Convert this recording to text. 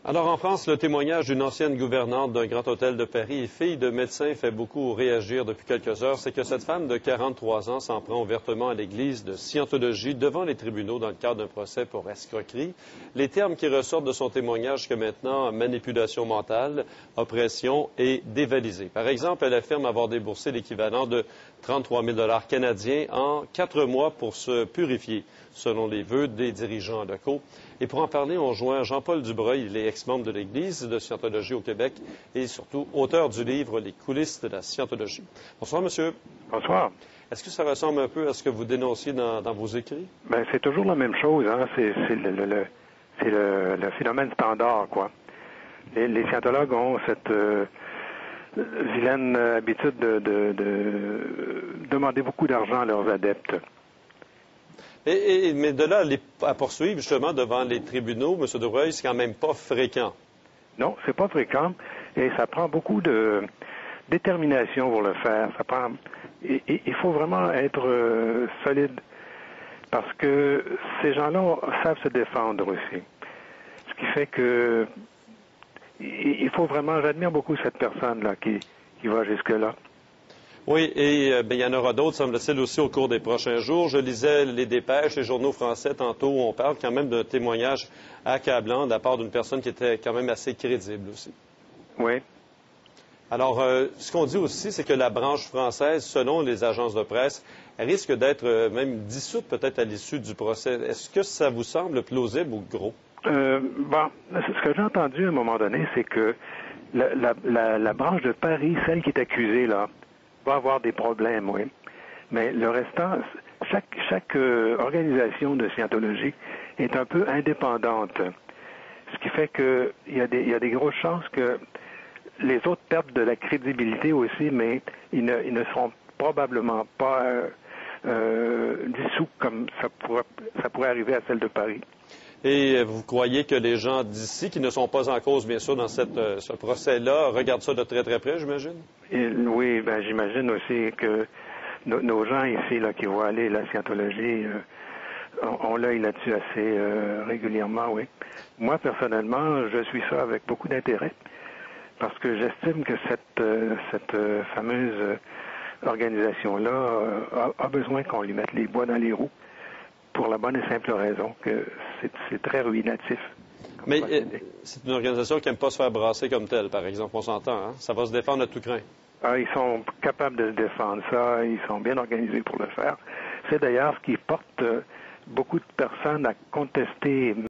Alors en France, le témoignage d'une ancienne gouvernante d'un grand hôtel de Paris et fille de médecin fait beaucoup réagir depuis quelques heures. C'est que cette femme de 43 ans s'en prend ouvertement à l'Église de Scientologie devant les tribunaux dans le cadre d'un procès pour escroquerie. Les termes qui ressortent de son témoignage jusqu'à maintenant, manipulation mentale, oppression et dévalisée. Par exemple, elle affirme avoir déboursé l'équivalent de 33 000 $ canadiens en 4 mois pour se purifier, selon les vœux des dirigeants locaux. Et pour en parler, on joint Jean-Paul Dubreuil, il est ex-membre de l'Église de Scientologie au Québec et surtout auteur du livre Les coulisses de la Scientologie. Bonsoir, monsieur. Bonsoir. Est-ce que ça ressemble un peu à ce que vous dénonciez dans vos écrits? Ben, c'est toujours la même chose, hein. C'est le phénomène standard, quoi. Les scientologues ont cette vilaine habitude de demander beaucoup d'argent à leurs adeptes. Mais de là à poursuivre justement devant les tribunaux, M. Dubreuil, c'est quand même pas fréquent. Non, c'est pas fréquent et ça prend beaucoup de détermination pour le faire. Il faut vraiment être solide parce que ces gens-là savent se défendre aussi. Ce qui fait que il faut vraiment, j'admire beaucoup cette personne-là qui va jusque-là. Oui, et il y en aura d'autres, semble-t-il, aussi au cours des prochains jours. Je lisais les dépêches, les journaux français tantôt, où on parle quand même d'un témoignage accablant de la part d'une personne qui était quand même assez crédible aussi. Oui. Alors, ce qu'on dit aussi, c'est que la branche française, selon les agences de presse, risque d'être même dissoute peut-être à l'issue du procès. Est-ce que ça vous semble plausible ou gros? Ce que j'ai entendu à un moment donné, c'est que la branche de Paris, celle qui est accusée, là, va avoir des problèmes, oui. Mais le restant, chaque organisation de Scientologie est un peu indépendante. Ce qui fait qu'il y a des grosses chances que les autres perdent de la crédibilité aussi, mais ils ne seront probablement pas dissous comme ça pourrait arriver à celle de Paris. Et vous croyez que les gens d'ici, qui ne sont pas en cause, bien sûr, dans ce procès-là, regardent ça de très, très près, j'imagine? Oui, ben j'imagine aussi que nos gens ici, là, qui vont aller à la Scientologie, ont l'œil là-dessus assez régulièrement, oui. Moi, personnellement, je suis ça avec beaucoup d'intérêt, parce que j'estime que cette fameuse organisation-là a besoin qu'on lui mette les bois dans les roues, pour la bonne et simple raison que c'est très ruinatif. Mais c'est une organisation qui n'aime pas se faire brasser comme telle, par exemple, on s'entend, hein? Ça va se défendre à tout craint. Ah, ils sont capables de se défendre, ça, ils sont bien organisés pour le faire. C'est d'ailleurs ce qui porte beaucoup de personnes à contester